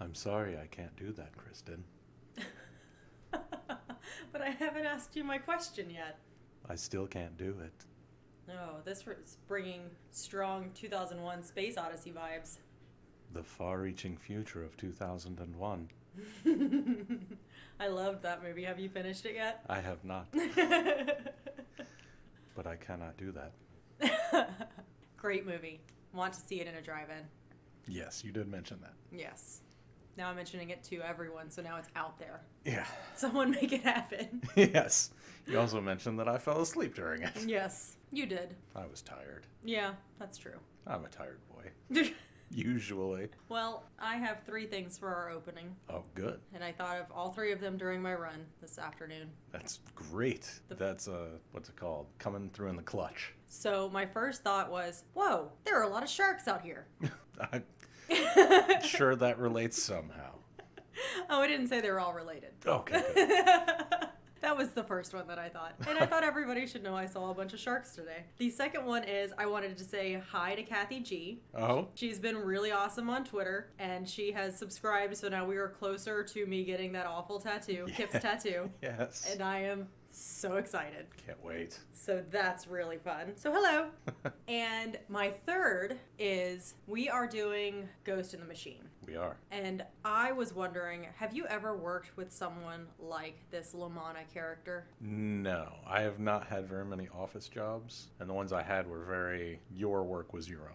I'm sorry I can't do that, Kristen. But I haven't asked you my question yet. I still can't do it. Oh, this is bringing strong 2001 Space Odyssey vibes. The far-reaching future of 2001. I loved that movie. Have you finished it yet? I have not. But I cannot do that. Great movie. Want to see it in a drive-in. Yes, you did mention that. Yes. Now I'm mentioning it to everyone, so now it's out there. Yeah. Someone make it happen. Yes. You also mentioned that I fell asleep during it. Yes, you did. I was tired. Yeah, that's true. I'm a tired boy. Usually. Well, I have 3 things for our opening. Oh, good. And I thought of all 3 of them during my run this afternoon. That's great. That's, what's it called? Coming through in the clutch. So my first thought was, whoa, there are a lot of sharks out here. I'm sure that relates somehow. Oh, I didn't say they were all related. Okay, good. That was the first one that I thought. And I thought everybody should know I saw a bunch of sharks today. The second one is I wanted to say hi to Kathy G. Oh? She's been really awesome on Twitter, and she has subscribed, so now we are closer to me getting that awful tattoo, Kip's tattoo. Yes. And I am so excited. Can't wait. So that's really fun. So hello. And my third is we are doing Ghost in the Machine. We are. And I was wondering, have you ever worked with someone like this Lamanna character? No, I have not had very many office jobs, and the ones I had were very, your work was your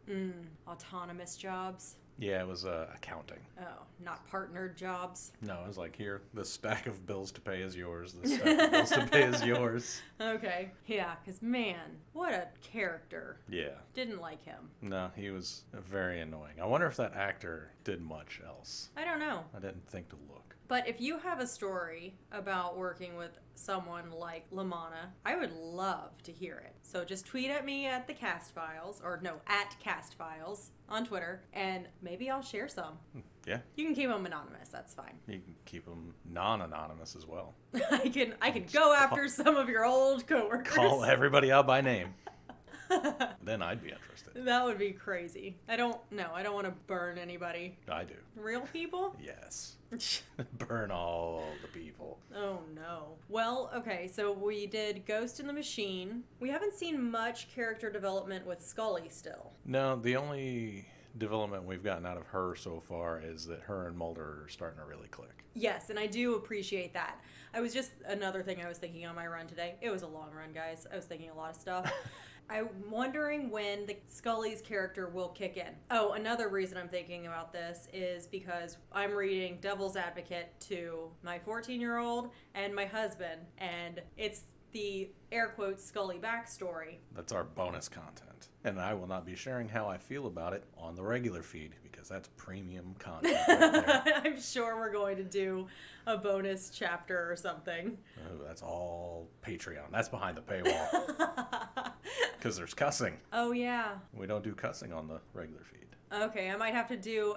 own. Autonomous jobs? Yeah, it was accounting. Oh, not partnered jobs? No, it was like, here, this stack of bills to pay is yours, this stack of bills to pay is yours. Okay. Yeah, because man, what a character. Yeah. Didn't like him. No, he was very annoying. I wonder if that actor did much else. I don't know. I didn't think to look. But if you have a story about working with someone like Lamanna, I would love to hear it. So just tweet at me at the Cast Files, or no, at Cast Files on Twitter, and maybe I'll share some. Yeah. You can keep them anonymous. That's fine. You can keep them non-anonymous as well. I can go after some of your old coworkers. Call everybody out by name. Then I'd be interested. That would be crazy. I don't want to burn anybody. I do. Real people? Yes. Burn all the people. Oh no. Well, okay, so we did Ghost in the Machine. We haven't seen much character development with Scully still. No, the only development we've gotten out of her so far is that her and Mulder are starting to really click. Yes, and I do appreciate that. I was just another thing I was thinking on my run today. It was a long run, guys. I was thinking a lot of stuff. I'm wondering when the Scully's character will kick in. Oh, another reason I'm thinking about this is because I'm reading Devil's Advocate to my 14-year-old and my husband, and it's the air quotes Scully backstory. That's our bonus content. And I will not be sharing how I feel about it on the regular feed because that's premium content right there. I'm sure we're going to do a bonus chapter or something. Oh, that's all Patreon. That's behind the paywall. Because there's cussing. Oh, yeah. We don't do cussing on the regular feed. Okay, I might have to do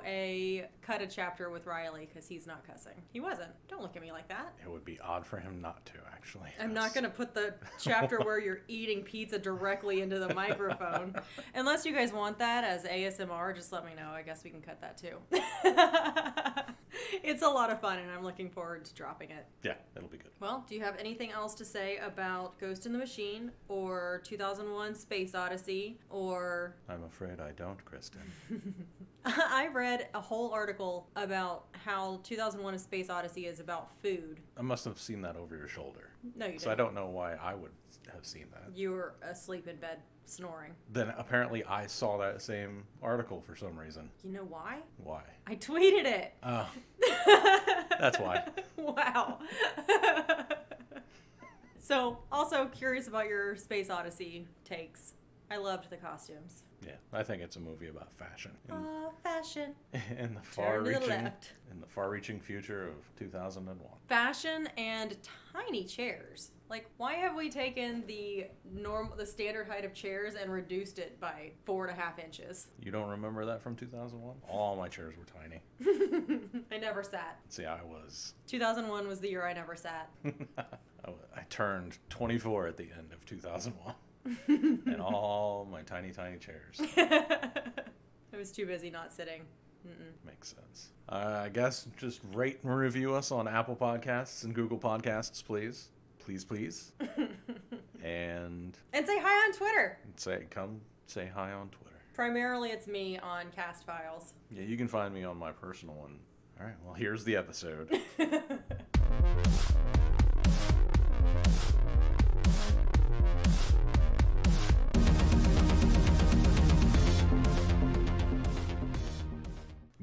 cut a chapter with Riley because he's not cussing. He wasn't. Don't look at me like that. It would be odd for him not to, actually. I'm not going to put the chapter where you're eating pizza directly into the microphone. Unless you guys want that as ASMR, just let me know. I guess we can cut that too. It's a lot of fun, and I'm looking forward to dropping it. Yeah, it'll be good. Well, do you have anything else to say about Ghost in the Machine or 2001 Space Odyssey or... I'm afraid I don't, Kristen. I read a whole article about how 2001 A Space Odyssey is about food. I must have seen that over your shoulder. No, you didn't. So I don't know why I would have seen that. You were asleep in bed snoring. Then apparently I saw that same article for some reason. You know why? Why? I tweeted it. Oh. That's why. Wow. So, also curious about your Space Odyssey takes. I loved the costumes. Yeah, I think it's a movie about fashion. Fashion. In the far-reaching future of 2001. Fashion and tiny chairs. Like, why have we taken the standard height of chairs and reduced it by 4.5 inches? You don't remember that from 2001? All my chairs were tiny. I never sat. See, I was. 2001 was the year I never sat. I turned 24 at the end of 2001. And all my tiny, tiny chairs. I was too busy not sitting. Makes sense. I guess just rate and review us on Apple Podcasts and Google Podcasts, please. Please. And say hi on Twitter. Come say hi on Twitter. Primarily it's me on Cast Files. Yeah, you can find me on my personal one. All right, well, here's the episode.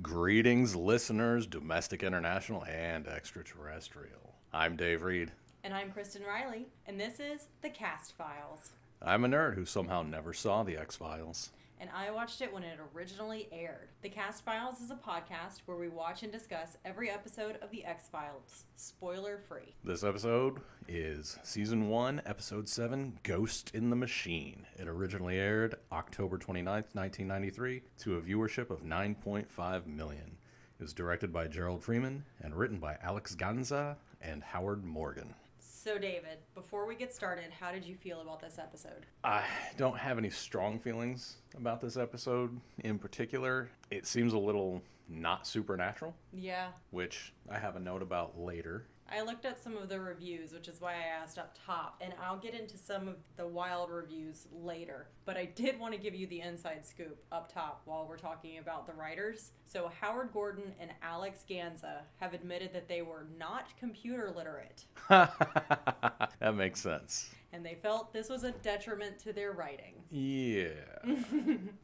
Greetings, listeners, domestic, international, and extraterrestrial. I'm Dave Reed. And I'm Kristen Riley, and this is The Cast Files. I'm a nerd who somehow never saw The X-Files. And I watched it when it originally aired. The Cast Files is a podcast where we watch and discuss every episode of The X-Files, spoiler-free. This episode is Season 1, Episode 7, Ghost in the Machine. It originally aired October 29th, 1993, to a viewership of 9.5 million. It was directed by Gerald Freeman and written by Alex Ganza and Howard Morgan. So, David, before we get started, how did you feel about this episode? I don't have any strong feelings about this episode in particular. It seems a little not supernatural. Yeah. Which I have a note about later. I looked up some of the reviews, which is why I asked up top, and I'll get into some of the wild reviews later. But I did want to give you the inside scoop up top while we're talking about the writers. So Howard Gordon and Alex Ganza have admitted that they were not computer literate. That makes sense. And they felt this was a detriment to their writing. Yeah.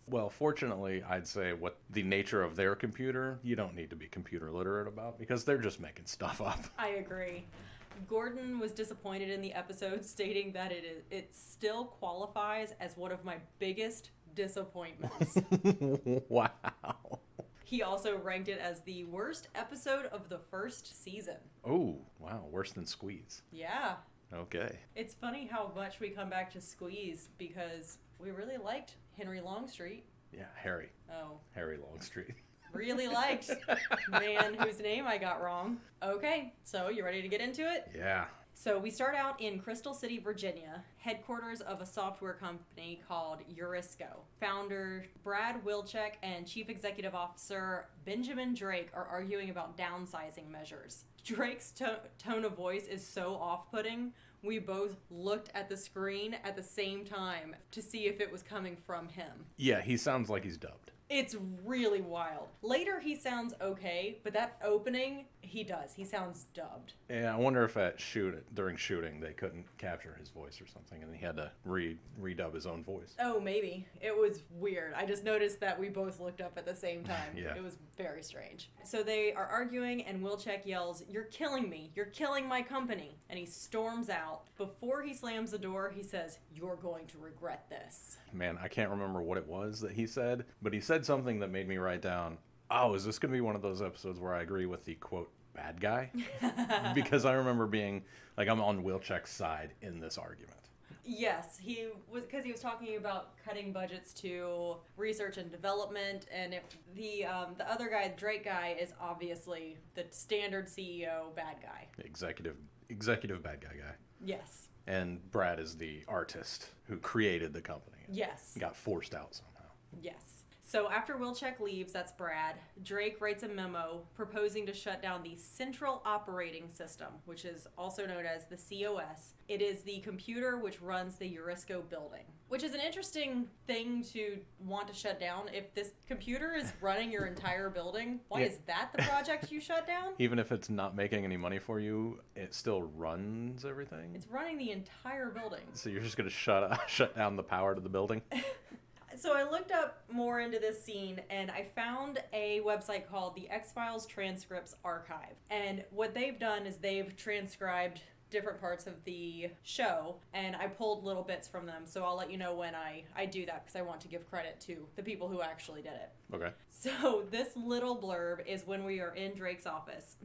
Well, fortunately, I'd say what the nature of their computer, you don't need to be computer literate about because they're just making stuff up. I agree. Gordon was disappointed in the episode, stating that it still qualifies as one of my biggest disappointments. Wow. He also ranked it as the worst episode of the first season. Oh, wow. Worse than Squeeze. Yeah. Okay. It's funny how much we come back to Squeeze because we really liked Henry Longstreet. Yeah, Harry. Oh. Harry Longstreet. Really liked man whose name I got wrong. Okay, so you ready to get into it? Yeah. So we start out in Crystal City, Virginia, headquarters of a software company called Eurisco. Founder Brad Wilczek and Chief Executive Officer Benjamin Drake are arguing about downsizing measures. Drake's tone of voice is so off-putting, we both looked at the screen at the same time to see if it was coming from him. Yeah, he sounds like he's dubbed. It's really wild. Later he sounds okay, but that opening, he does. He sounds dubbed. Yeah, I wonder if during shooting they couldn't capture his voice or something and he had to redub his own voice. Oh, maybe. It was weird. I just noticed that we both looked up at the same time. Yeah. It was very strange. So they are arguing and Wilczek yells, "You're killing me. You're killing my company." And he storms out. Before he slams the door, he says, "You're going to regret this." Man, I can't remember what it was that he said, but he said something that made me write down, oh, is this going to be one of those episodes where I agree with the, quote, bad guy? Because I remember being, like, I'm on Wilczek's side in this argument. Yes, he was, because he was talking about cutting budgets to research and development, and the other guy, Drake guy, is obviously the standard CEO bad guy. Executive bad guy. Yes. And Brad is the artist who created the company. Yes. Got forced out somehow. Yes. So after Wilczek leaves, that's Brad, Drake writes a memo proposing to shut down the Central Operating System, which is also known as the COS. It is the computer which runs the Eurisco building, which is an interesting thing to want to shut down. If this computer is running your entire building, why is that the project you shut down? Even if it's not making any money for you, it still runs everything? It's running the entire building. So you're just going to shut down the power to the building? So I looked up more into this scene, and I found a website called the X-Files Transcripts Archive. And what they've done is they've transcribed different parts of the show, and I pulled little bits from them, so I'll let you know when I do that, because I want to give credit to the people who actually did it. Okay. So this little blurb is when we are in Drake's office,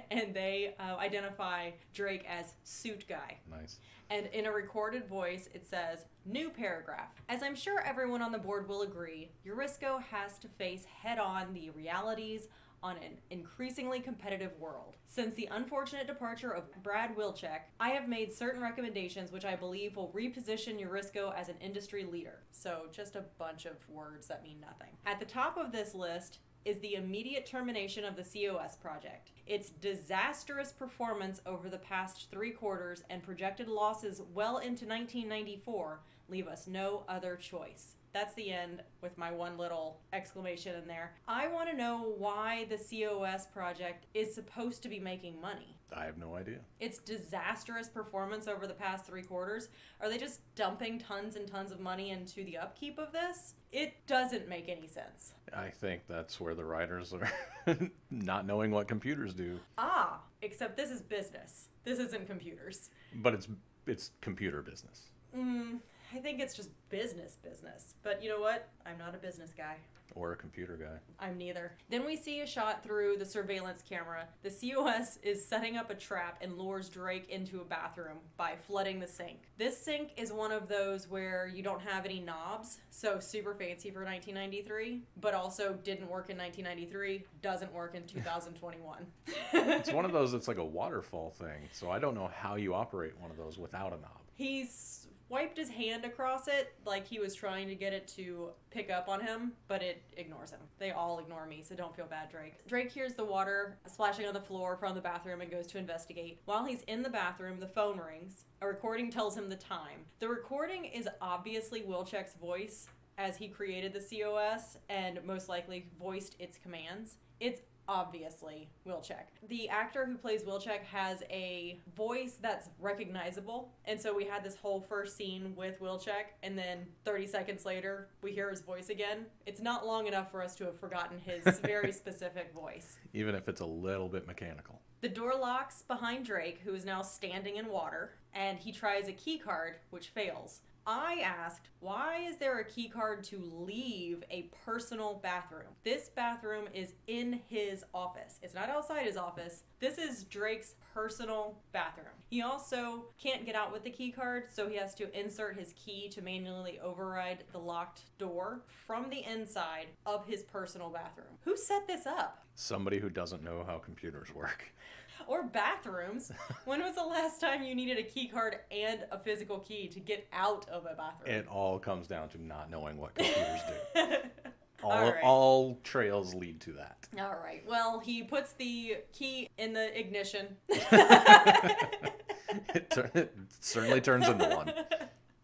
and they identify Drake as Suit Guy. Nice. And in a recorded voice, it says, "New paragraph. As I'm sure everyone on the board will agree, Eurisco has to face head-on the realities on an increasingly competitive world. Since the unfortunate departure of Brad Wilczek, I have made certain recommendations which I believe will reposition Eurisco as an industry leader." So just a bunch of words that mean nothing. At the top of this list is the immediate termination of the COS project. Its disastrous performance over the past 3 quarters and projected losses well into 1994 leave us no other choice. That's the end with my one little exclamation in there. I want to know why the COS project is supposed to be making money. I have no idea. Its disastrous performance over the past 3 quarters, are they just dumping tons and tons of money into the upkeep of this? It doesn't make any sense. I think that's where the writers are not knowing what computers do. Except this is business. This isn't computers. But it's computer business. I think it's just business. But you know what? I'm not a business guy. Or a computer guy. I'm neither. Then we see a shot through the surveillance camera. The COS is setting up a trap and lures Drake into a bathroom by flooding the sink. This sink is one of those where you don't have any knobs, so super fancy for 1993, but also didn't work in 1993, doesn't work in 2021. It's one of those that's like a waterfall thing, so I don't know how you operate one of those without a knob. He's wiped his hand across it like he was trying to get it to pick up on him, but it ignores him. They all ignore me, so don't feel bad, Drake. Drake hears the water splashing on the floor from the bathroom and goes to investigate. While he's in the bathroom, the phone rings. A recording tells him the time. The recording is obviously Wilczek's voice, as he created the COS and most likely voiced its commands. It's obviously Wilczek. The actor who plays Wilczek has a voice that's recognizable, and so we had this whole first scene with Wilczek, and then 30 seconds later we hear his voice again. It's not long enough for us to have forgotten his very specific voice. Even if it's a little bit mechanical. The door locks behind Drake, who is now standing in water, and he tries a key card, which fails. I asked, why is there a key card to leave a personal bathroom? This bathroom is in his office. It's not outside his office. This is Drake's personal bathroom. He also can't get out with the key card, so he has to insert his key to manually override the locked door from the inside of his personal bathroom. Who set this up? Somebody who doesn't know how computers work. Or bathrooms. When was the last time you needed a key card and a physical key to get out of a bathroom? It all comes down to not knowing what computers do. Right. All trails lead to that. All right. Well, he puts the key in the ignition. It certainly turns into one.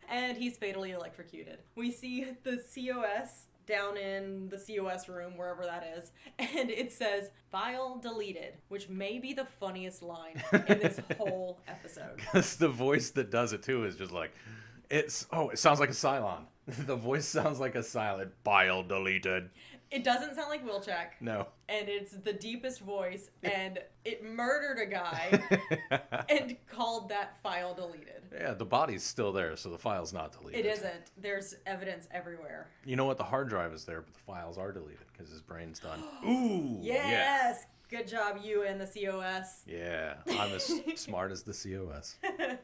And he's fatally electrocuted. We see the COS down in the COS room, wherever that is, and it says, "File deleted," which may be the funniest line in this whole episode. Because the voice that does it, too, is just like, it sounds like a Cylon. The voice sounds like a Cylon. File deleted. It doesn't sound like Wilczek. No. And it's the deepest voice, and it murdered a guy and called that file deleted. Yeah, the body's still there, so the file's not deleted. It isn't. There's evidence everywhere. You know what? The hard drive is there, but the files are deleted because his brain's done. Ooh! Yes! Yeah. Good job, you and the COS. Yeah, I'm as smart as the COS.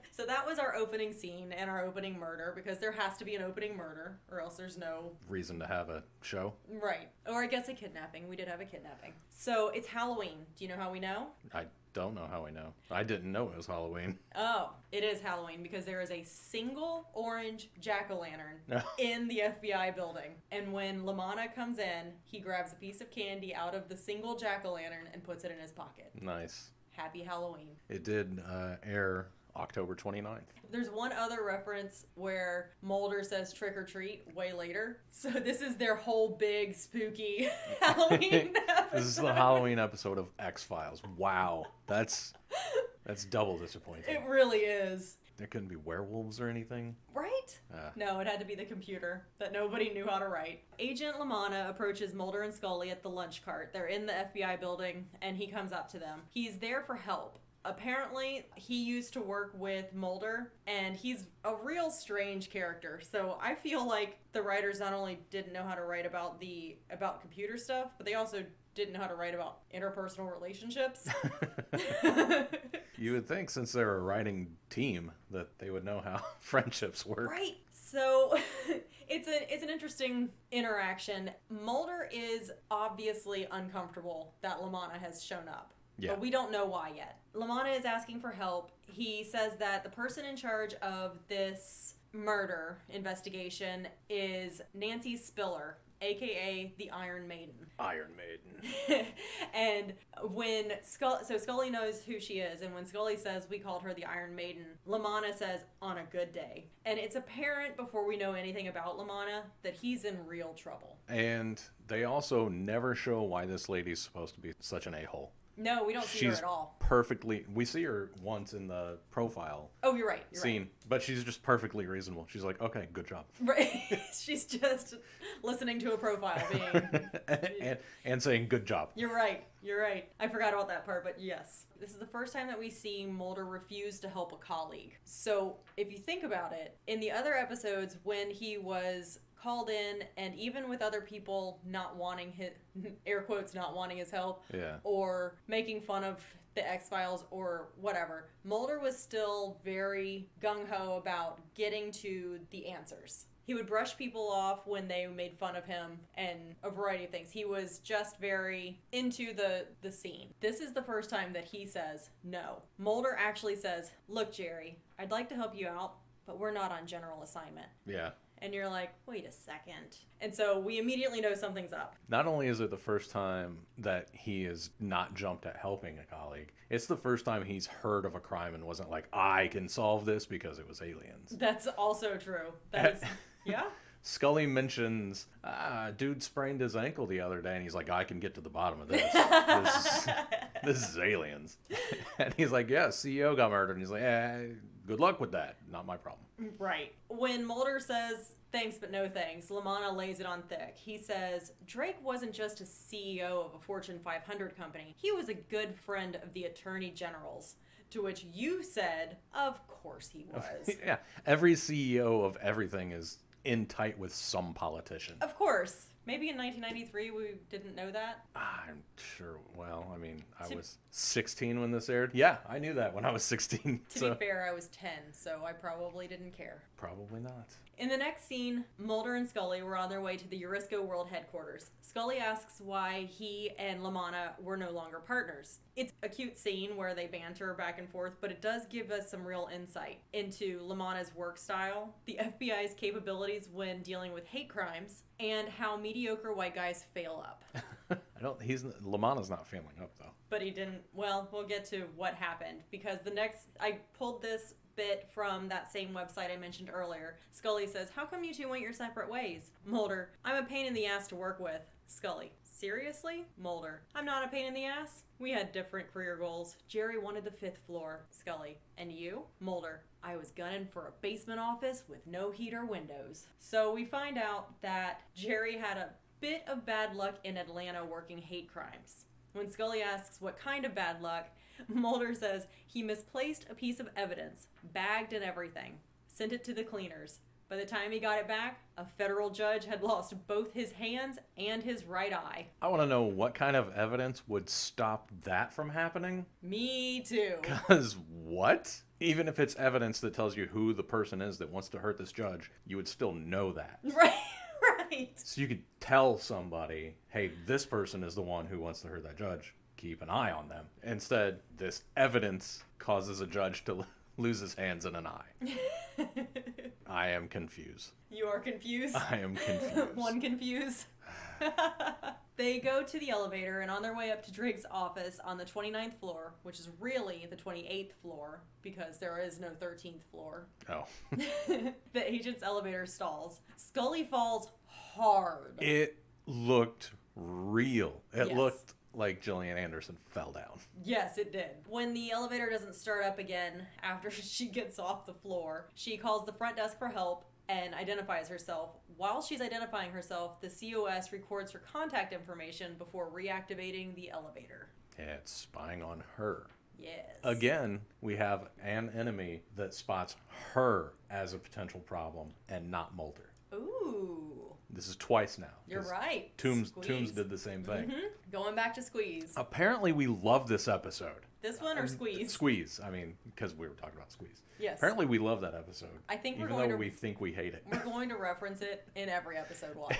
So that was our opening scene and our opening murder, because there has to be an opening murder, or else there's no reason to have a show. Right. Or I guess a kidnapping. We did have a kidnapping. So it's Halloween. Do you know how we know? I don't know how I know. I didn't know it was Halloween. Oh, it is Halloween because there is a single orange jack-o'-lantern in the FBI building. And when LaManna comes in, he grabs a piece of candy out of the single jack-o'-lantern and puts it in his pocket. Nice. Happy Halloween. It did air October 29th. There's one other reference where Mulder says trick or treat way later. So this is their whole big spooky Halloween episode. This is the Halloween episode of X-Files. Wow. That's double disappointing. It really is. There couldn't be werewolves or anything. Right? No, it had to be the computer that nobody knew how to write. Agent LaManna approaches Mulder and Scully at the lunch cart. They're in the FBI building, and he comes up to them. He's there for help. Apparently, he used to work with Mulder, and he's a real strange character. So I feel like the writers not only didn't know how to write about computer stuff, but they also didn't know how to write about interpersonal relationships. You would think, since they're a writing team, that they would know how friendships work. Right. So it's an interesting interaction. Mulder is obviously uncomfortable that LaManna has shown up. Yeah. But we don't know why yet. LaManna is asking for help. He says that the person in charge of this murder investigation is Nancy Spiller. aka the Iron Maiden. Iron Maiden. And when Scully knows who she is, and when Scully says we called her the Iron Maiden, Lamanna says on a good day. And it's apparent before we know anything about Lamanna that he's in real trouble. And they also never show why this lady's supposed to be such an a-hole. No, we don't see her at all. Perfectly. We see her once in the profile. Oh, you're right. Scene, but she's just perfectly reasonable. She's like, okay, good job. Right. She's just listening to a profile, being and saying good job. You're right. You're right. I forgot about that part, but yes. This is the first time that we see Mulder refuse to help a colleague. So if you think about it, in the other episodes when he was called in, and even with other people not wanting his, air quotes, not wanting his help, or making fun of the X-Files or whatever, Mulder was still very gung-ho about getting to the answers. He would brush people off when they made fun of him and a variety of things. He was just very into the scene. This is the first time that he says no. Mulder actually says, look, Jerry, I'd like to help you out, but we're not on general assignment. Yeah. And you're like, wait a second. And so we immediately know something's up. Not only is it the first time that he is not jumped at helping a colleague, it's the first time he's heard of a crime and wasn't like, I can solve this because it was aliens. That's also true. That is, yeah. Scully mentions, dude sprained his ankle the other day, and he's like, I can get to the bottom of this. This is aliens. And he's like, yeah, CEO got murdered. And he's like, good luck with that. Not my problem. Right. When Mulder says, thanks but no thanks, Lamanna lays it on thick. He says, Drake wasn't just a CEO of a Fortune 500 company. He was a good friend of the Attorney General's. To which you said, of course he was. Yeah. Every CEO of everything is in tight with some politician. Of course. Maybe in 1993 we didn't know that. I'm sure. Well, I mean, I was 16 when this aired. Yeah, I knew that when I was 16. To be fair, I was 10, so I probably didn't care. Probably not. In the next scene, Mulder and Scully were on their way to the Eurisco World Headquarters. Scully asks why he and Lamanna were no longer partners. It's a cute scene where they banter back and forth, but it does give us some real insight into Lamanna's work style, the FBI's capabilities when dealing with hate crimes, and how mediocre white guys fail up. Lamanna's not failing up, though. But he didn't. Well, we'll get to what happened, because I pulled this bit from that same website I mentioned earlier. Scully says, how come you two went your separate ways? Mulder, I'm a pain in the ass to work with. Scully, seriously? Mulder, I'm not a pain in the ass. We had different career goals. Jerry wanted the 5th floor. Scully, and you? Mulder, I was gunning for a basement office with no heat or windows. So we find out that Jerry had a bit of bad luck in Atlanta working hate crimes. When Scully asks what kind of bad luck, Mulder says he misplaced a piece of evidence, bagged and everything, sent it to the cleaners. By the time he got it back, a federal judge had lost both his hands and his right eye. I want to know what kind of evidence would stop that from happening. Me too. Because what? Even if it's evidence that tells you who the person is that wants to hurt this judge, you would still know that. Right. Right. So you could tell somebody, hey, this person is the one who wants to hurt that judge. Keep an eye on them. Instead, this evidence causes a judge to lose his hands and an eye. I am confused. You are confused? I am confused. One confused? They go to the elevator, and on their way up to Drake's office on the 29th floor, which is really the 28th floor, because there is no 13th floor. Oh. The agent's elevator stalls. Scully falls hard. It looked real. It Yes. looked like Gillian Anderson fell down. Yes, it did. When the elevator doesn't start up again after she gets off the floor, she calls the front desk for help and identifies herself. While she's identifying herself, the COS records her contact information before reactivating the elevator. Yeah, it's spying on her. Yes. Again, we have an enemy that spots her as a potential problem and not Mulder. Ooh. This is twice now. You're right. Toombs Squeeze. did the same thing. Mm-hmm. Going back to Squeeze. Apparently, we love this episode. This one or Squeeze? Squeeze. I mean, because we were talking about Squeeze. Yes. Apparently, we love that episode. I think we're even going though to we think we hate it. We're going to reference it in every episode watch.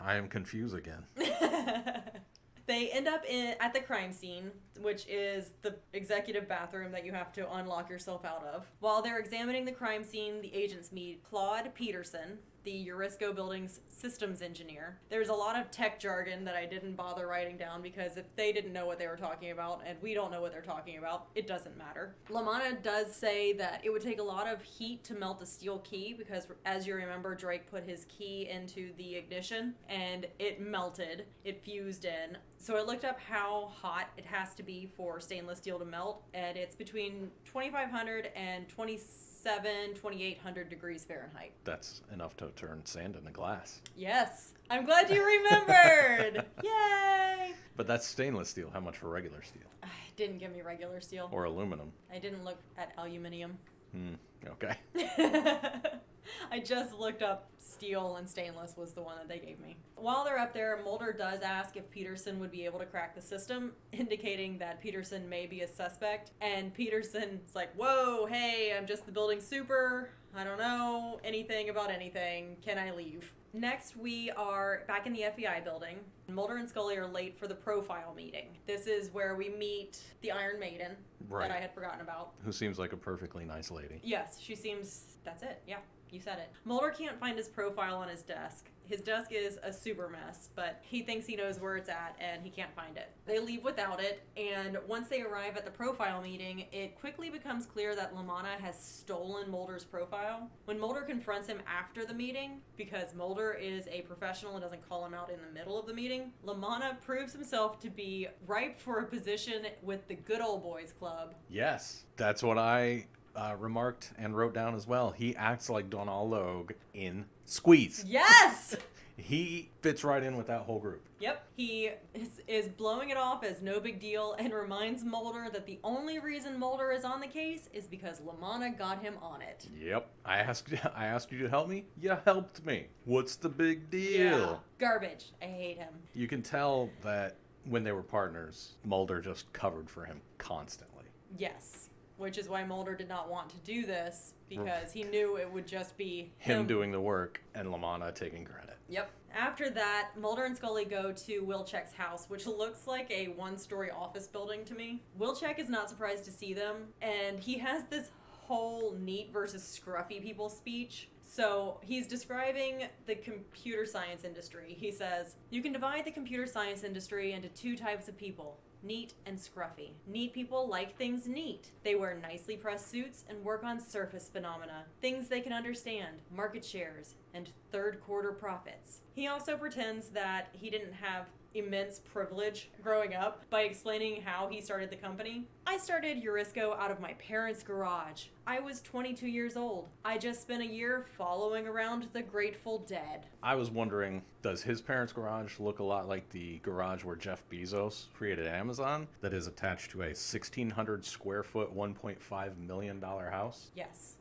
I am confused again. They end up at the crime scene, which is the executive bathroom that you have to unlock yourself out of. While they're examining the crime scene, the agents meet Claude Peterson, the Eurisco building's systems engineer. There's a lot of tech jargon that I didn't bother writing down because if they didn't know what they were talking about and we don't know what they're talking about, it doesn't matter. Lamanna does say that it would take a lot of heat to melt a steel key because, as you remember, Drake put his key into the ignition and it melted. It fused in. So I looked up how hot it has to be for stainless steel to melt, and it's between 2,500 and 2,800 degrees Fahrenheit. That's enough to turn sand into glass. Yes. I'm glad you remembered. Yay! But that's stainless steel. How much for regular steel? Didn't give me regular steel. Or aluminum? I didn't look at aluminium. Okay. I just looked up steel, and stainless was the one that they gave me. While they're up there, Mulder does ask if Peterson would be able to crack the system, indicating that Peterson may be a suspect. And Peterson's like, whoa, hey, I'm just the building super. I don't know anything about anything. Can I leave? Next, we are back in the FBI building. Mulder and Scully are late for the profile meeting. This is where we meet the Iron Maiden Right. that I had forgotten about. Who seems like a perfectly nice lady. Yes, she seems... That's it. Yeah, you said it. Mulder can't find his profile on his desk. His desk is a super mess, but he thinks he knows where it's at, and he can't find it. They leave without it, and once they arrive at the profile meeting, it quickly becomes clear that Lamanna has stolen Mulder's profile. When Mulder confronts him after the meeting, because Mulder is a professional and doesn't call him out in the middle of the meeting, Lamanna proves himself to be ripe for a position with the Good Old Boys Club. Yes, that's what I remarked and wrote down as well. He acts like Donal Logue in Squeeze. Yes! He fits right in with that whole group. Yep, he is blowing it off as no big deal and reminds Mulder that the only reason Mulder is on the case is because Lamanna got him on it. Yep. I asked you to help me. You helped me. What's the big deal? Yeah. Garbage. I hate him. You can tell that when they were partners, Mulder just covered for him constantly. Yes. Which is why Mulder did not want to do this, because he knew it would just be him doing the work and Lamanna taking credit. Yep. After that, Mulder and Scully go to Wilczek's house, which looks like a one-story office building to me. Wilczek is not surprised to see them, and he has this whole neat versus scruffy people speech. So he's describing the computer science industry. He says, you can divide the computer science industry into two types of people. Neat and scruffy. Neat people like things neat. They wear nicely pressed suits and work on surface phenomena, things they can understand, market shares, and third quarter profits. He also pretends that he didn't have immense privilege growing up by explaining how he started the company. I started Eurisco out of my parents' garage. I was 22 years old. I just spent a year following around the Grateful Dead. I was wondering, does his parents' garage look a lot like the garage where Jeff Bezos created Amazon that is attached to a 1,600 square foot, $1.5 million house? Yes.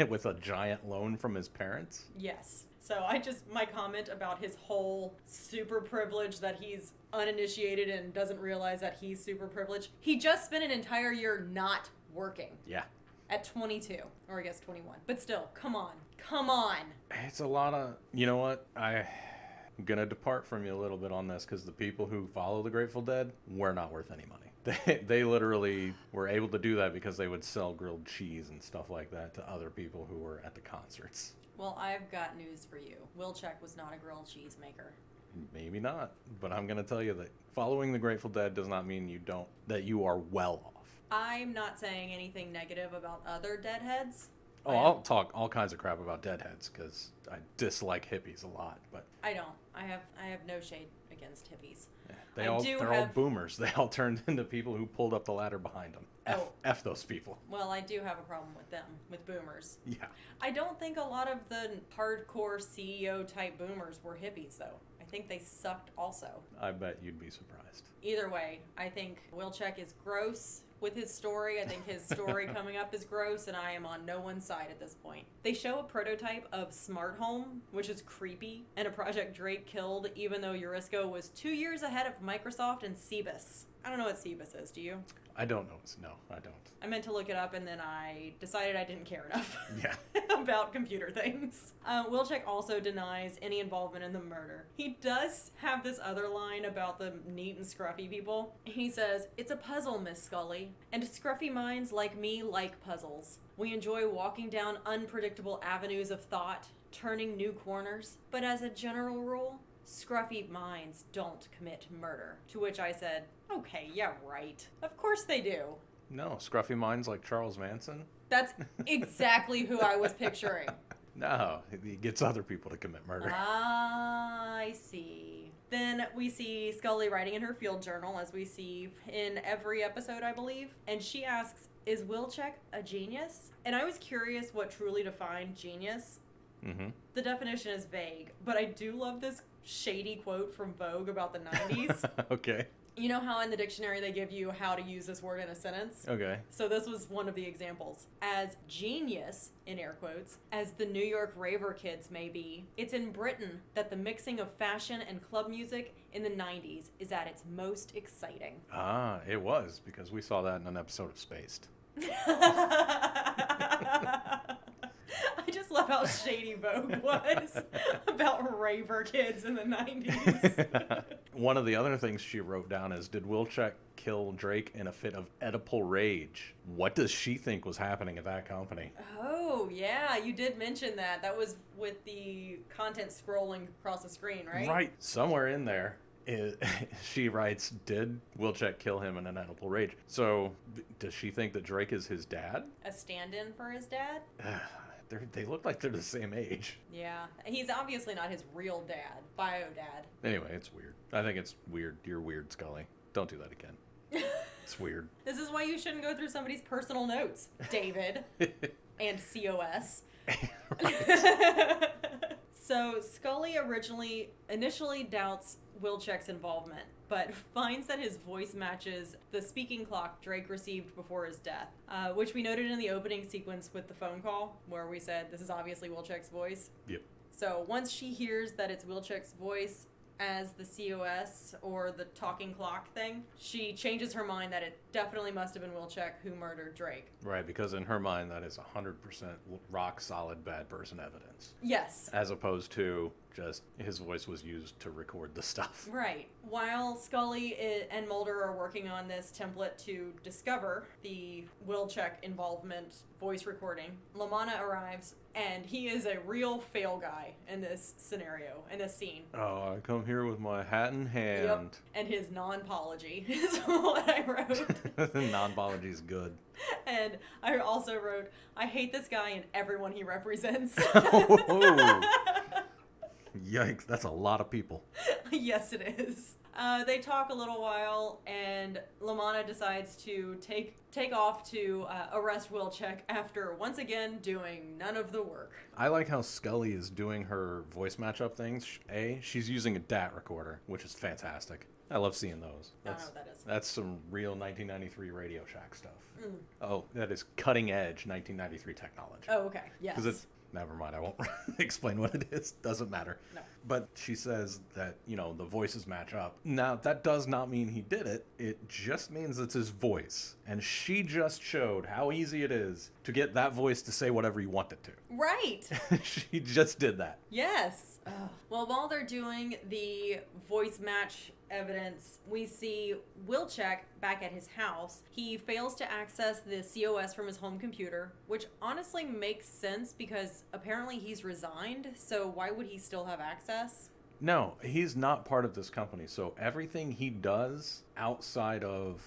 With a giant loan from his parents? Yes. So my comment about his whole super privilege, that he's uninitiated and doesn't realize that he's super privileged. He just spent an entire year not working. Yeah. At 22, or I guess 21. But still, come on. Come on. It's a lot of, you know what? I'm going to depart from you a little bit on this because the people who follow the Grateful Dead were not worth any money. They literally were able to do that because they would sell grilled cheese and stuff like that to other people who were at the concerts. Well, I've got news for you. Wilczek was not a grilled cheese maker. Maybe not, but I'm going to tell you that following the Grateful Dead does not mean that you are well off. I'm not saying anything negative about other Deadheads. Oh, I'll talk all kinds of crap about Deadheads because I dislike hippies a lot, but I don't. I have no shade against hippies. Yeah, they're all boomers. They all turned into people who pulled up the ladder behind them. F those people. Well, I do have a problem with them, with boomers. Yeah. I don't think a lot of the hardcore CEO type boomers were hippies, though. I think they sucked also. I bet you'd be surprised. Either way, I think Wilczek is gross with his story. I think his story coming up is gross, and I am on no one's side at this point. They show a prototype of Smart Home, which is creepy, and a project Drake killed, even though Eurisco was 2 years ahead of Microsoft and Cebus. I don't know what Cebus is, do you? I don't know. No, I don't. I meant to look it up, and then I decided I didn't care enough Yeah. about computer things. Wilczek also denies any involvement in the murder. He does have this other line about the neat and scruffy people. He says, "It's a puzzle, Miss Scully, and scruffy minds like me like puzzles. We enjoy walking down unpredictable avenues of thought, turning new corners, but as a general rule, scruffy minds don't commit murder. To which I said, okay, yeah, right. Of course they do. No, scruffy minds like Charles Manson? That's exactly who I was picturing. No, he gets other people to commit murder. Ah, I see. Then we see Scully writing in her field journal, as we see in every episode, I believe. And she asks, is Wilczek a genius? And I was curious what truly defined genius. Mm-hmm. The definition is vague, but I do love this shady quote from Vogue about the 90s. Okay. You know how in the dictionary they give you how to use this word in a sentence? Okay. So this was one of the examples. As genius, in air quotes, as the New York raver kids may be, it's in Britain that the mixing of fashion and club music in the 90s is at its most exciting. Ah, it was, because we saw that in an episode of Spaced. I just love how shady Vogue was about raver kids in the 90s. One of the other things she wrote down is, did Wilczek kill Drake in a fit of Oedipal rage? What does she think was happening at that company? Oh, yeah, you did mention that. That was with the content scrolling across the screen, right? Right. Somewhere in there, she writes, did Wilczek kill him in an Oedipal rage? So, does she think that Drake is his dad? A stand-in for his dad? They look like they're the same age. Yeah. He's obviously not his real dad. Bio dad. Anyway, it's weird. I think it's weird. You're weird, Scully. Don't do that again. It's weird. This is why you shouldn't go through somebody's personal notes, David. And COS. So Scully initially doubts Wilczek's involvement, but finds that his voice matches the speaking clock Drake received before his death, which we noted in the opening sequence with the phone call, where we said this is obviously Wilczek's voice. Yep. So once she hears that it's Wilczek's voice as the COS or the talking clock thing, she changes her mind that it definitely must have been Wilczek who murdered Drake. Right, because in her mind, that is 100% rock solid bad person evidence. Yes. As opposed to just his voice was used to record the stuff. Right. While Scully and Mulder are working on this template to discover the Wilczek involvement voice recording, LaManna arrives, and he is a real fail guy in this scenario, in this scene. Oh, I come here with my hat in hand. Yep. And his non-apology is what I wrote. Non-apology is good. And I also wrote, I hate this guy and everyone he represents. Oh, yikes, that's a lot of people. Yes, it is. They talk a little while, and LaManna decides to take off to arrest Wilczek after once again doing none of the work. I like how Scully is doing her voice matchup things. She's using a DAT recorder, which is fantastic. I love seeing those. I don't know what that is. That's some real 1993 Radio Shack stuff. Mm. Oh, that is cutting edge 1993 technology. Oh, okay. Yes. Because it's, never mind, I won't explain what it is. Doesn't matter. No. But she says that, the voices match up. Now, that does not mean he did it. It just means it's his voice. And she just showed how easy it is to get that voice to say whatever you want it to. Right. She just did that. Yes. Ugh. Well, while they're doing the voice match evidence, we see Wilczek back at his house. He fails to access the COS from his home computer, which honestly makes sense because apparently he's resigned, so why would he still have access? No, he's not part of this company. So everything he does outside of,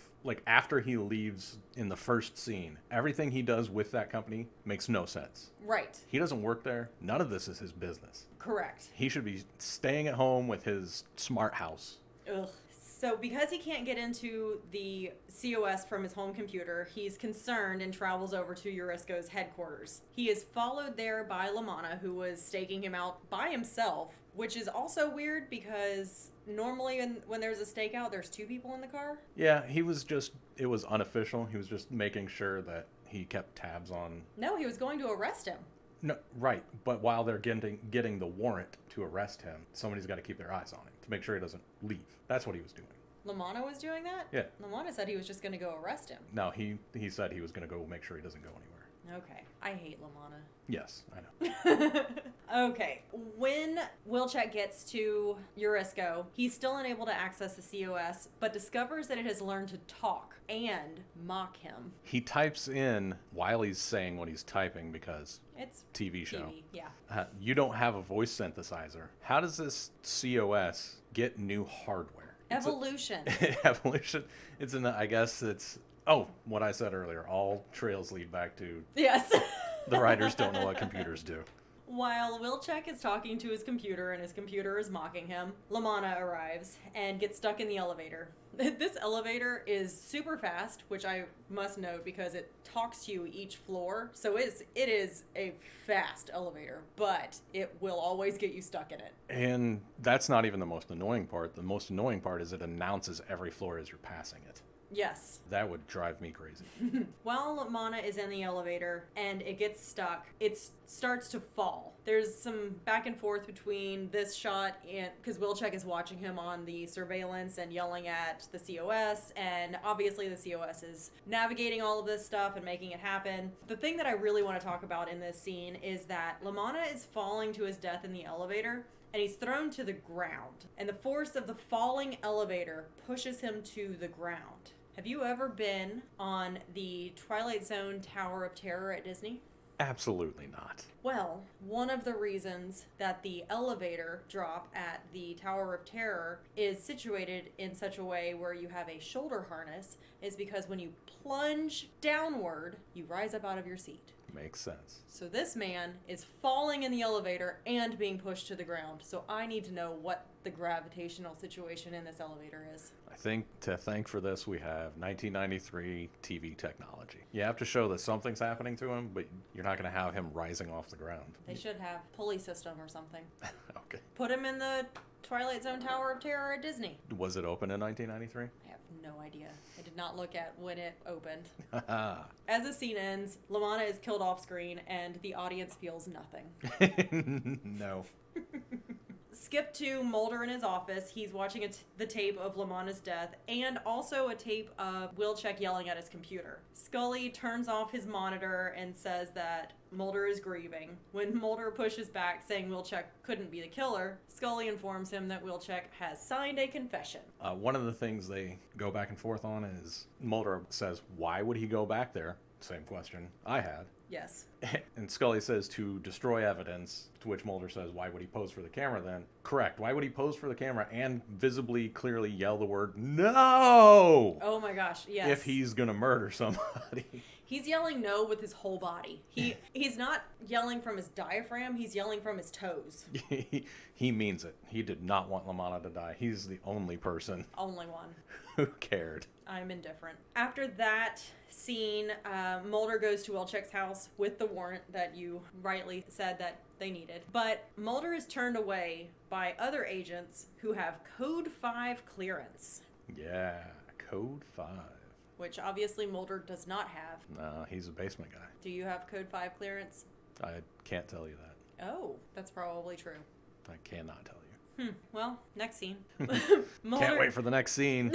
after he leaves in the first scene, everything he does with that company makes no sense. Right. He doesn't work there. None of this is his business. Correct. He should be staying at home with his smart house. Ugh. So because he can't get into the COS from his home computer, he's concerned and travels over to Eurisco's headquarters. He is followed there by LaManna, who was staking him out by himself, which is also weird because normally when there's a stakeout, there's two people in the car. Yeah, it was unofficial. He was just making sure that he kept tabs on... No, he was going to arrest him. No, right. But while they're getting the warrant to arrest him, somebody's got to keep their eyes on him to make sure he doesn't leave. That's what he was doing. LaManna was doing that? Yeah. LaManna said he was just going to go arrest him. No, he said he was going to go make sure he doesn't go anywhere. Okay. I hate Lamanna. Yes, I know. Okay. When Wilczek gets to Eurisco, he's still unable to access the COS, but discovers that it has learned to talk and mock him. He types in while he's saying what he's typing because It's TV show. TV, yeah. You don't have a voice synthesizer. How does this COS get new hardware? Evolution. Evolution. It's in the, I guess it's, what I said earlier. All trails lead back to Yes. the writers don't know what computers do. While Wilczek is talking to his computer and his computer is mocking him, Lamanna arrives and gets stuck in the elevator. This elevator is super fast, which I must note because it talks to you each floor. So it is a fast elevator, but it will always get you stuck in it. And that's not even the most annoying part. The most annoying part is it announces every floor as you're passing it. Yes. That would drive me crazy. While Lamanna is in the elevator and it gets stuck, it starts to fall. There's some back and forth between this shot and because Wilczek is watching him on the surveillance and yelling at the COS, and obviously the COS is navigating all of this stuff and making it happen. The thing that I really want to talk about in this scene is that Lamanna is falling to his death in the elevator. And he's thrown to the ground. And the force of the falling elevator pushes him to the ground. Have you ever been on the Twilight Zone Tower of Terror at Disney? Absolutely not. Well, one of the reasons that the elevator drop at the Tower of Terror is situated in such a way where you have a shoulder harness is because when you plunge downward, you rise up out of your seat. Makes sense. So this man is falling in the elevator and being pushed to the ground. So I need to know what the gravitational situation in this elevator is. I think to thank for this, we have 1993 TV technology. You have to show that something's happening to him, but you're not going to have him rising off the ground. They should have pulley system or something. Okay. Put him in the Twilight Zone Tower of Terror at Disney. Was it open in 1993? I have no idea. I did not look at when it opened. As the scene ends, Lamanna is killed off screen and the audience feels nothing. No. Skip to Mulder in his office. He's watching the tape of Lamanna's death and also a tape of Wilczek yelling at his computer. Scully turns off his monitor and says that Mulder is grieving. When Mulder pushes back saying Wilczek couldn't be the killer, Scully informs him that Wilczek has signed a confession. One of the things they go back and forth on is Mulder says, why would he go back there? Same question I had. Yes. And Scully says to destroy evidence, to which Mulder says, why would he pose for the camera then? Correct. Why would he pose for the camera and visibly, clearly yell the word, no! Oh my gosh, yes. If he's going to murder somebody. He's yelling no with his whole body. He's not yelling from his diaphragm, he's yelling from his toes. He means it. He did not want Lamanna to die. He's the only person Only one. who cared. I'm indifferent. After that scene, Mulder goes to Wilczek's house with the warrant that you rightly said that they needed. But Mulder is turned away by other agents who have Code 5 clearance. Yeah, Code 5. Which obviously Mulder does not have. No, he's a basement guy. Do you have Code 5 clearance? I can't tell you that. Oh, that's probably true. I cannot tell you. Well, next scene. Can't wait for the next scene.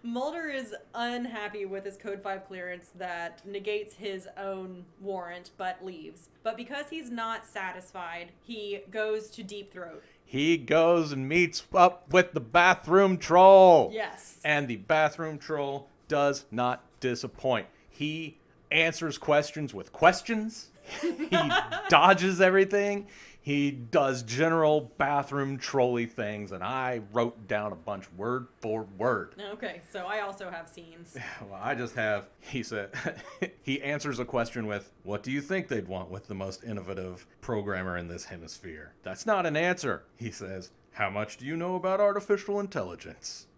Mulder is unhappy with his Code 5 clearance that negates his own warrant, but leaves. But because he's not satisfied, he goes to Deep Throat. He goes and meets up with the bathroom troll. Yes. And the bathroom troll does not disappoint. He answers questions with questions. He dodges everything. He does general bathroom trolley things, and I wrote down a bunch word for word. Okay, so I also have scenes. Well, I just have, he said, he answers a question with, what do you think they'd want with the most innovative programmer in this hemisphere? That's not an answer. He says, how much do you know about artificial intelligence?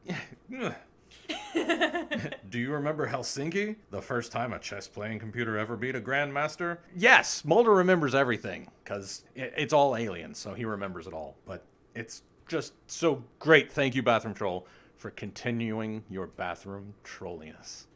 Do you remember Helsinki? The first time a chess-playing computer ever beat a grandmaster? Yes, Mulder remembers everything, because it's all aliens, so he remembers it all. But it's just so great. Thank you, Bathroom Troll, for continuing your bathroom trolliness.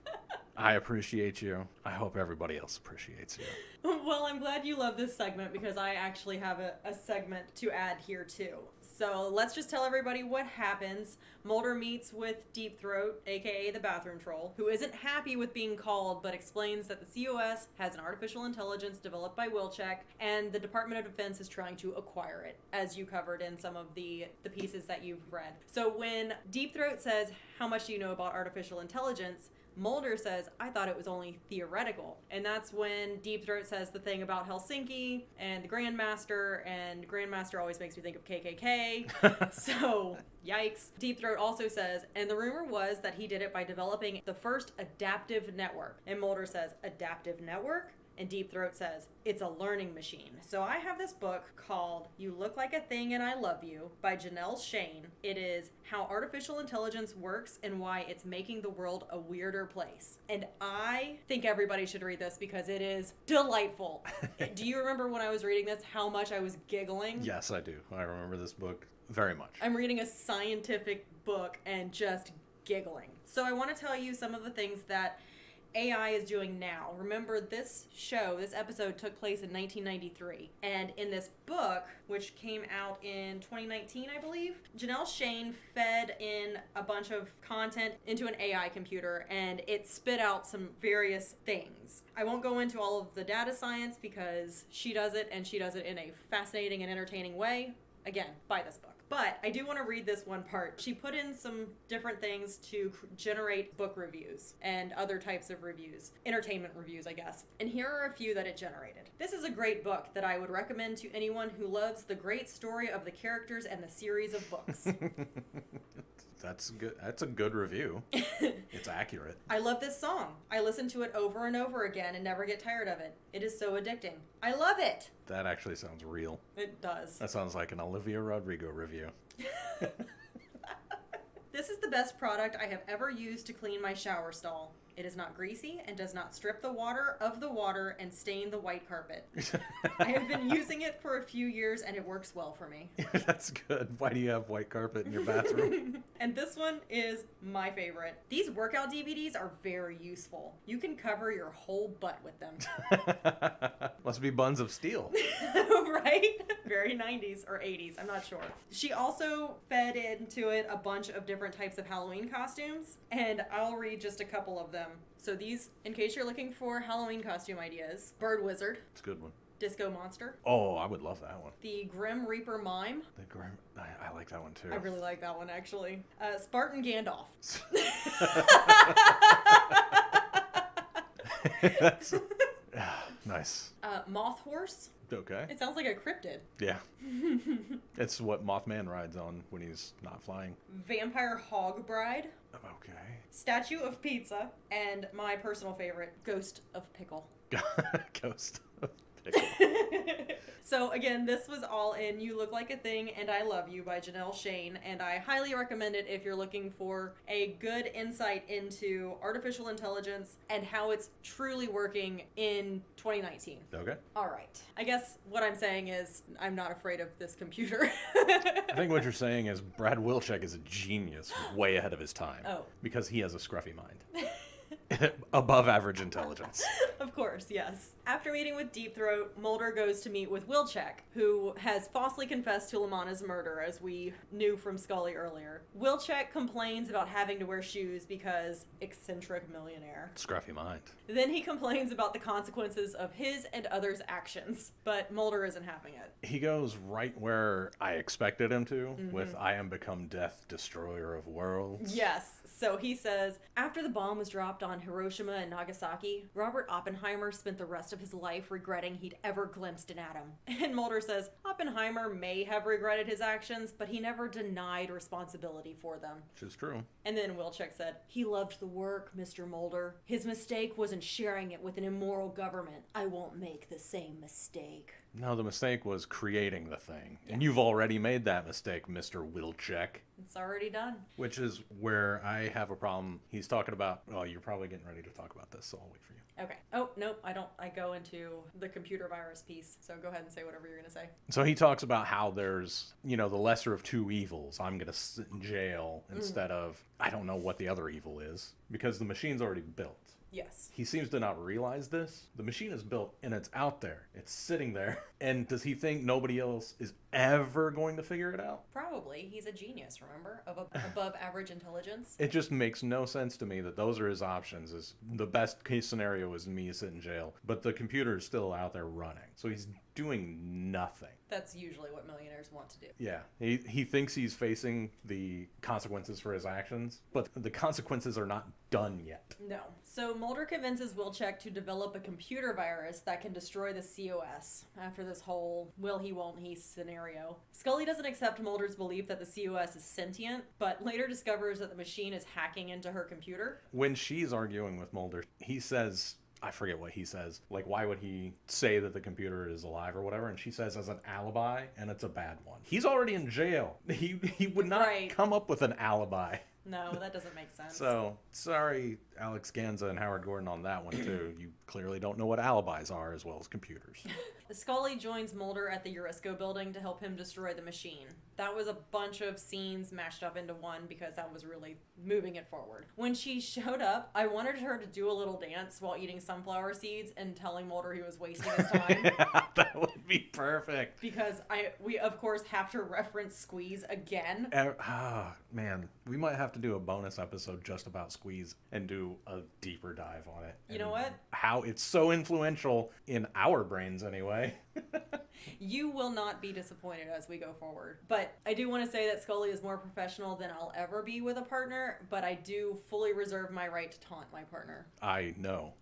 I appreciate you. I hope everybody else appreciates you. Well, I'm glad you love this segment because I actually have a segment to add here too. So let's just tell everybody what happens. Mulder meets with Deep Throat, aka the bathroom troll, who isn't happy with being called, but explains that the COS has an artificial intelligence developed by Wilczek, and the Department of Defense is trying to acquire it, as you covered in some of the pieces that you've read. So when Deep Throat says, "How much do you know about artificial intelligence?" Mulder says, "I thought it was only theoretical." And that's when Deep Throat says the thing about Helsinki and the Grandmaster, and Grandmaster always makes me think of KKK. So, yikes. Deep Throat also says, and the rumor was that he did it by developing the first adaptive network. And Mulder says, adaptive network? And Deep Throat says, it's a learning machine. So I have this book called You Look Like a Thing and I Love You by Janelle Shane. It is how artificial intelligence works and why it's making the world a weirder place. And I think everybody should read this because it is delightful. Do you remember when I was reading this, how much I was giggling? Yes, I do. I remember this book very much. I'm reading a scientific book and just giggling. So I want to tell you some of the things that AI is doing now. Remember, this episode took place in 1993. And in this book, which came out in 2019, I believe, Janelle Shane fed in a bunch of content into an AI computer, and it spit out some various things. I won't go into all of the data science because she does it, and she does it in a fascinating and entertaining way. Again, buy this book. But I do want to read this one part. She put in some different things to generate book reviews and other types of reviews. Entertainment reviews, I guess. And here are a few that it generated. This is a great book that I would recommend to anyone who loves the great story of the characters and the series of books. That's good. That's a good review. It's accurate. I love this song. I listen to it over and over again and never get tired of it. It is so addicting. I love it. That actually sounds real. It does. That sounds like an Olivia Rodrigo review. This is the best product I have ever used to clean my shower stall. It is not greasy and does not strip the water of the water and stain the white carpet. I have been using it for a few years and it works well for me. That's good. Why do you have white carpet in your bathroom? And this one is my favorite. These workout DVDs are very useful. You can cover your whole butt with them. Must be buns of steel. Right? Very 90s or 80s, I'm not sure. She also fed into it a bunch of different types of Halloween costumes, and I'll read just a couple of them. So these, in case you're looking for Halloween costume ideas: Bird Wizard. It's a good one. Disco Monster. Oh, I would love that one. The Grim Reaper Mime. I like that one too. I really like that one, actually. Spartan Gandalf. That's nice. Moth Horse. Okay. It sounds like a cryptid. Yeah. It's what Mothman rides on when he's not flying. Vampire Hog Bride. Okay. Statue of Pizza. And my personal favorite, Ghost of Pickle. Ghost of Pickle. So again, this was all in You Look Like a Thing and I Love You by Janelle Shane, and I highly recommend it if you're looking for a good insight into artificial intelligence and how it's truly working in 2019. Okay. All right. I guess what I'm saying is I'm not afraid of this computer. I think what you're saying is Brad Wilczek is a genius, way ahead of his time. Oh. Because he has a scruffy mind. Above average intelligence. Of course, yes. After meeting with Deep Throat, Mulder goes to meet with Wilczek, who has falsely confessed to Lamanna's murder, as we knew from Scully earlier. Wilczek complains about having to wear shoes because eccentric millionaire. Scruffy mind. Then he complains about the consequences of his and others' actions, but Mulder isn't having it. He goes right where I expected him to, with I am become death, destroyer of worlds. Yes. So he says, after the bomb was dropped on Hiroshima and Nagasaki, Robert Oppenheimer spent the rest of his life regretting he'd ever glimpsed an atom. And Mulder says, Oppenheimer may have regretted his actions, but he never denied responsibility for them. Which is true. And then Wilczek said, he loved the work, Mr. Mulder. His mistake wasn't sharing it with an immoral government. I won't make the same mistake. No, the mistake was creating the thing. And you've already made that mistake, Mr. Wilczek. It's already done. Which is where I have a problem. He's talking about, well, you're probably getting ready to talk about this, so I'll wait for you. Okay. Oh, nope, I don't. I go into the computer virus piece, so go ahead and say whatever you're going to say. So he talks about how there's, the lesser of two evils. I'm going to sit in jail instead of, I don't know what the other evil is, because the machine's already built. Yes. He seems to not realize this. The machine is built and it's out there. It's sitting there. And does he think nobody else is ever going to figure it out? Probably. He's a genius, remember? Of above average intelligence. It just makes no sense to me that those are his options. Is the best case scenario is me sit in jail, but the computer is still out there running. So he's doing nothing. That's usually what millionaires want to do. Yeah, he thinks he's facing the consequences for his actions, but the consequences are not done yet. No. So Mulder convinces Wilczek to develop a computer virus that can destroy the COS after this whole will he won't he scenario. Scully doesn't accept Mulder's belief that the COS is sentient, but later discovers that the machine is hacking into her computer. When she's arguing with Mulder, he says, I forget what he says. Like, why would he say that the computer is alive or whatever? And she says as an alibi, and it's a bad one. He's already in jail. He would not Right. come up with an alibi. No, that doesn't make sense. So, sorry, Alex Ganza and Howard Gordon on that one, too. You clearly don't know what alibis are as well as computers. Scully joins Mulder at the Eurisco building to help him destroy the machine. That was a bunch of scenes mashed up into one because that was really moving it forward. When she showed up, I wanted her to do a little dance while eating sunflower seeds and telling Mulder he was wasting his time. Yeah, that would be perfect. Because we of course have to reference Squeeze again. Man, we might have to do a bonus episode just about Squeeze and do a deeper dive on it. You know what? How it's so influential in our brains anyway. You will not be disappointed as we go forward. But I do want to say that Scully is more professional than I'll ever be with a partner, but I do fully reserve my right to taunt my partner. I know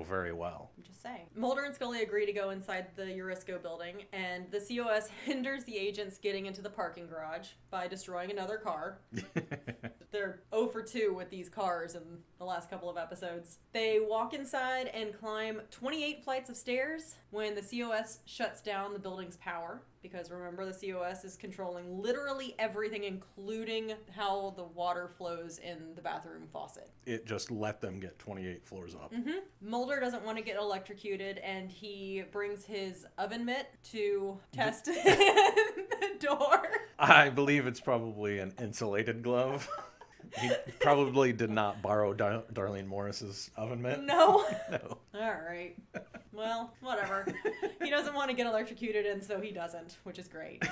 very well. I'm just saying. Mulder and Scully agree to go inside the Eurisco building, and the COS hinders the agents getting into the parking garage by destroying another car. They're 0 for 2 with these cars in the last couple of episodes. They walk inside and climb 28 flights of stairs when the COS shuts down the building's power. Because remember, the COS is controlling literally everything, including how the water flows in the bathroom faucet. It just let them get 28 floors up. Mm-hmm. Mulder doesn't want to get electrocuted, and he brings his oven mitt to test the door. I believe it's probably an insulated glove. He probably did not borrow Darlene Morris's oven mitt. No. No. All right. Well, whatever. He doesn't want to get electrocuted, and so he doesn't, which is great.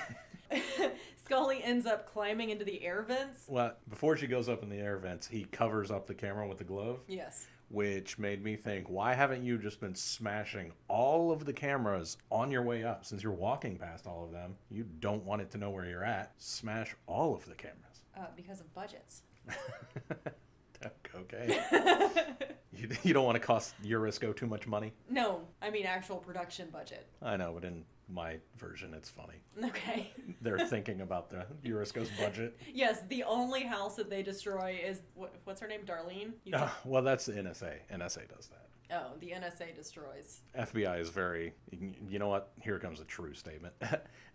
Scully ends up climbing into the air vents. Well, before she goes up in the air vents, he covers up the camera with the glove. Yes. Which made me think, why haven't you just been smashing all of the cameras on your way up? Since you're walking past all of them, you don't want it to know where you're at. Smash all of the cameras. Because of budgets. Okay. You don't want to cost Eurisco too much money? No, I mean actual production budget. I know, but in my version, it's funny. Okay. They're thinking about the Eurisco's budget. Yes, the only house that they destroy is, what's her name, Darlene? Well, that's the NSA. NSA does that. Oh, the NSA destroys. FBI is very, you know what? Here comes a true statement.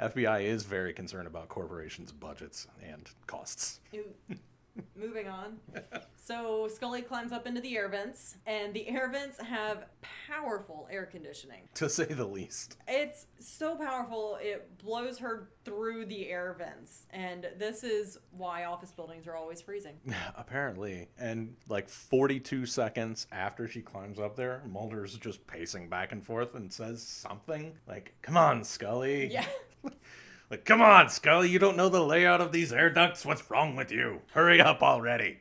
FBI is very concerned about corporations' budgets and costs. Moving on. So Scully climbs up into the air vents, and the air vents have powerful air conditioning. To say the least. It's so powerful, it blows her through the air vents. And this is why office buildings are always freezing. Apparently. And like 42 seconds after she climbs up there, Mulder's just pacing back and forth and says something like, "Come on, Scully." Yeah. Like, "Come on, Scully, you don't know the layout of these air ducts? What's wrong with you? Hurry up already."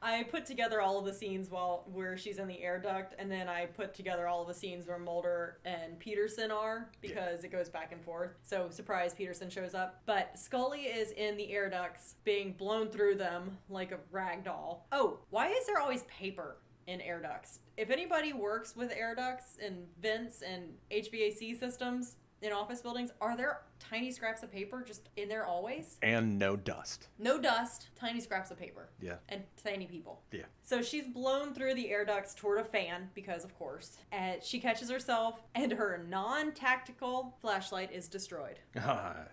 I put together all of the scenes where she's in the air duct, and then I put together all of the scenes where Mulder and Peterson are, because it goes back and forth. So, surprise, Peterson shows up. But Scully is in the air ducts, being blown through them like a rag doll. Oh, why is there always paper in air ducts? If anybody works with air ducts and vents and HVAC systems in office buildings, are there tiny scraps of paper just in there always? And no dust. No dust, tiny scraps of paper. Yeah. And tiny people. Yeah. So she's blown through the air ducts toward a fan, because of course. And she catches herself, and her non-tactical flashlight is destroyed.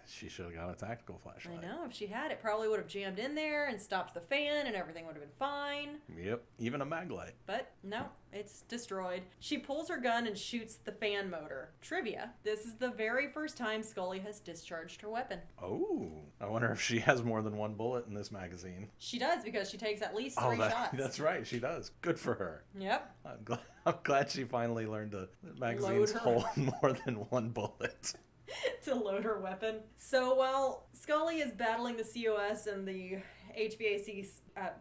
She should have got a tactical flashlight. I know, if she had, it probably would have jammed in there and stopped the fan, and everything would have been fine. Yep, even a mag light. But no, it's destroyed. She pulls her gun and shoots the fan motor. Trivia: this is the very first time Scully has has discharged her weapon. Oh, I wonder if she has more than one bullet in this magazine. She does, because she takes at least 3 shots. That's right, she does. Good for her. Yep. I'm glad she finally learned that magazines hold more than one bullet. To load her weapon. So while Scully is battling the COS and the HVAC,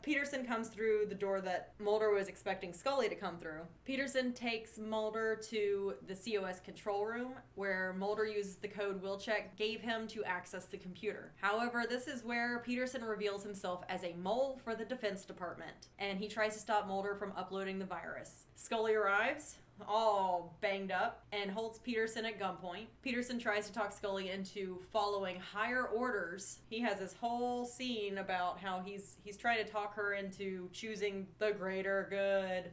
Peterson comes through the door that Mulder was expecting Scully to come through. Peterson takes Mulder to the COS control room, where Mulder uses the code Wilczek gave him to access the computer. However, this is where Peterson reveals himself as a mole for the Defense Department, and he tries to stop Mulder from uploading the virus. Scully arrives, all banged up, and holds Peterson at gunpoint. Peterson tries to talk Scully into following higher orders. He has this whole scene about how he's trying to talk her into choosing the greater good.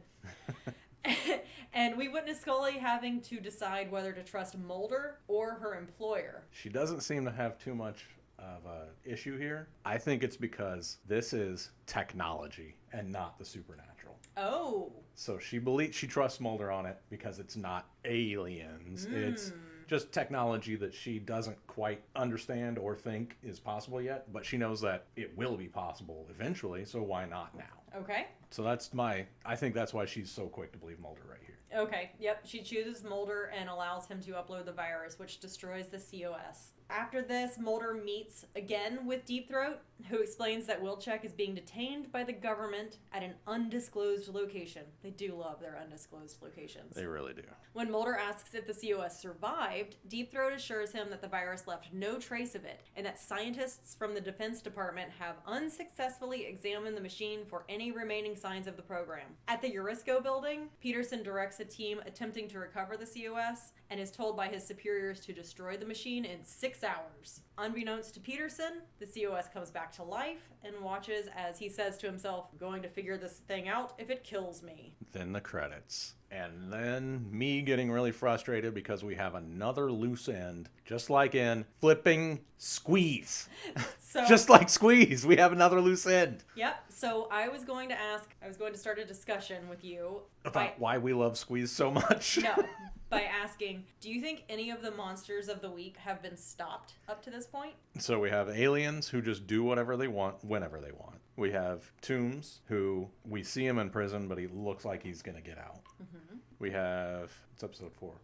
And we witness Scully having to decide whether to trust Mulder or her employer. She doesn't seem to have too much of an issue here. I think it's because this is technology and not the supernatural. Oh. So she trusts Mulder on it because it's not aliens. It's just technology that she doesn't quite understand or think is possible yet, but she knows that it will be possible eventually, so why not now? Okay. So I think that's why she's so quick to believe Mulder right here. Okay, yep. She chooses Mulder and allows him to upload the virus, which destroys the COS. After this, Mulder meets again with Deep Throat, who explains that Wilczek is being detained by the government at an undisclosed location. They do love their undisclosed locations. They really do. When Mulder asks if the COS survived, Deep Throat assures him that the virus left no trace of it, and that scientists from the Defense Department have unsuccessfully examined the machine for any remaining signs of the program. At the Eurisco building, Peterson directs a team attempting to recover the COS, and is told by his superiors to destroy the machine in 6 hours. Unbeknownst to Peterson, the COS comes back to life and watches as he says to himself, "I'm going to figure this thing out if it kills me." Then the credits. And then me getting really frustrated because we have another loose end, just like in flipping Squeeze. So, just like Squeeze, we have another loose end. Yep. So I was going to start a discussion with you About why we love Squeeze so much. No, by asking, do you think any of the monsters of the week have been stopped up to this point? So we have aliens who just do whatever they want, whenever they want. We have Toombs, who we see him in prison, but he looks like he's going to get out. Mm-hmm. We have, it's episode 4,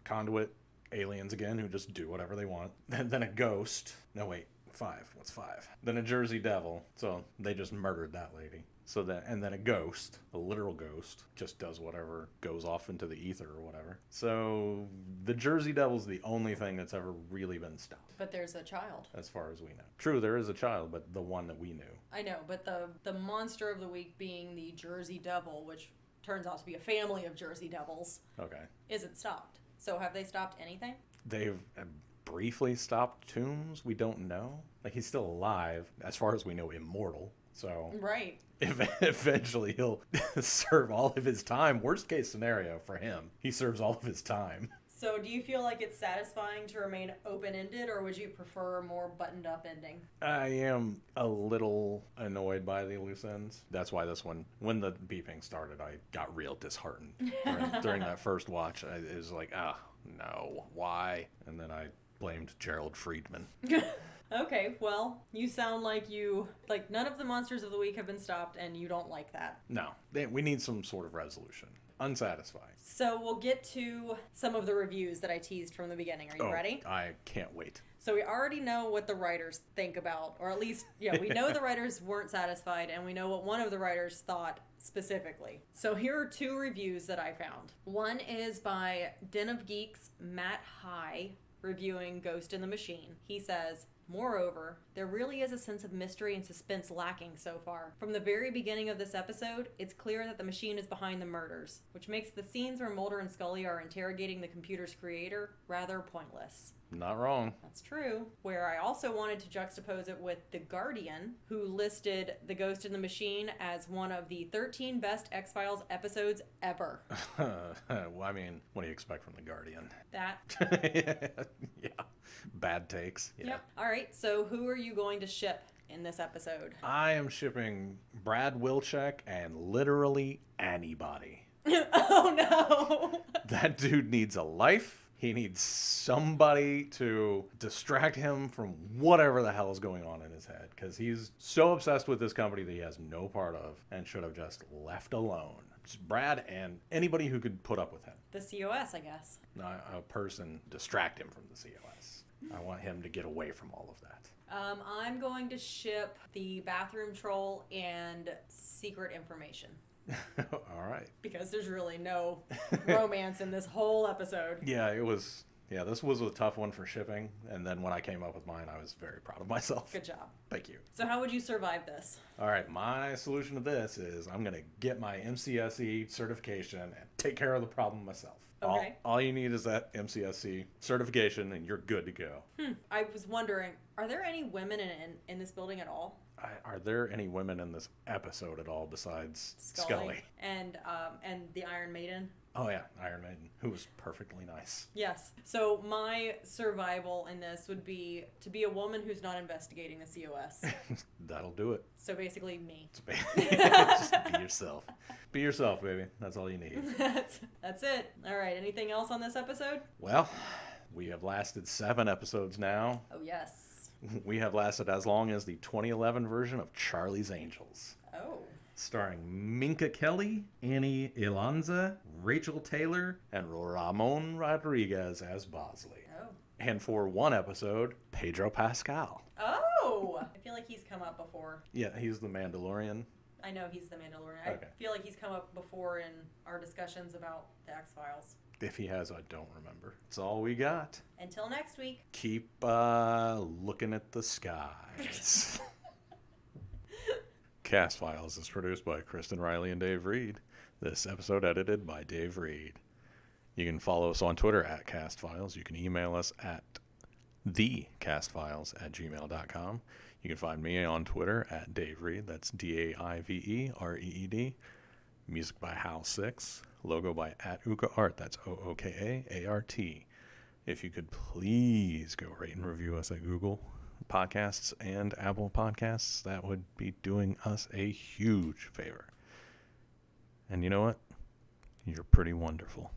Conduit, aliens again, who just do whatever they want. Then a ghost. No, wait, 5. What's 5? Then a Jersey Devil. So they just murdered that lady. And then a ghost, a literal ghost, just does whatever, goes off into the ether or whatever. So the Jersey Devil's the only thing that's ever really been stopped. But there's a child. As far as we know. True, there is a child, but the one that we knew. I know, but the monster of the week being the Jersey Devil, which turns out to be a family of Jersey Devils, isn't stopped. So have they stopped anything? They've briefly stopped Toombs. We don't know. Like, he's still alive, as far as we know, immortal. So right. Eventually he'll serve all of his time. Worst case scenario for him, he serves all of his time. So do you feel like it's satisfying to remain open-ended, or would you prefer a more buttoned-up ending? I am a little annoyed by the loose ends. That's why this one, when the beeping started, I got real disheartened. During that first watch, it was like, no, why? And then I blamed Gerald Friedman. Okay, well, you sound like none of the monsters of the week have been stopped, and you don't like that. No, we need some sort of resolution. Unsatisfying. So we'll get to some of the reviews that I teased from the beginning. Are you ready? I can't wait. So we already know what the writers think about, or at least, we know the writers weren't satisfied, and we know what one of the writers thought specifically. So here are 2 reviews that I found. One is by Den of Geeks, Matt High, reviewing Ghost in the Machine. He says, "Moreover, there really is a sense of mystery and suspense lacking so far. From the very beginning of this episode, it's clear that the machine is behind the murders, which makes the scenes where Mulder and Scully are interrogating the computer's creator rather pointless." Not wrong. That's true. Where I also wanted to juxtapose it with The Guardian, who listed The Ghost in the Machine as one of the 13 best X-Files episodes ever. Well, I mean, what do you expect from The Guardian? That. Yeah. Bad takes. Yeah. Yep. All right, so who are you going to ship in this episode? I am shipping Brad Wilczek and literally anybody. Oh, no. That dude needs a life. He needs somebody to distract him from whatever the hell is going on in his head, because he's so obsessed with this company that he has no part of and should have just left alone. It's Brad and anybody who could put up with him. The COS, I guess. A person distract him from the COS. I want him to get away from all of that. I'm going to ship the bathroom troll and secret information. All right. Because there's really no romance in this whole episode. Yeah, this was a tough one for shipping. And then when I came up with mine, I was very proud of myself. Good job. Thank you. So how would you survive this? All right, my solution to this is I'm going to get my MCSE certification and take care of the problem myself. Okay. All you need is that MCSE certification and you're good to go. I was wondering, are there any women in this building at all? Are there any women in this episode at all besides Scully? And the Iron Maiden? Oh yeah, Iron Maiden, who was perfectly nice. Yes. So my survival in this would be to be a woman who's not investigating the COS. That'll do it. So basically me. Just be yourself. Be yourself, baby. That's all you need. That's it. All right. Anything else on this episode? Well, we have lasted 7 episodes now. Oh, yes. We have lasted as long as the 2011 version of Charlie's Angels. Oh. Starring Minka Kelly, Annie Ilanza, Rachel Taylor, and Ramon Rodriguez as Bosley. Oh. And for one episode, Pedro Pascal. Oh! I feel like he's come up before. Yeah, he's the Mandalorian. I know he's the Mandalorian. Okay. I feel like he's come up before in our discussions about the X-Files. If he has, I don't remember. It's all we got. Until next week. Keep looking at the skies. Cast Files is produced by Kristen Riley and Dave Reed. This episode edited by Dave Reed. You can follow us on Twitter at Cast Files. You can email us at thecastfiles@gmail.com. You can find me on Twitter at Dave Reed. That's DAIVEREED. Music by Hal6. Logo by @UkaArt. That's OOKAART. If you could please go rate and review us at Google Podcasts and Apple Podcasts, that would be doing us a huge favor. And you know what? You're pretty wonderful.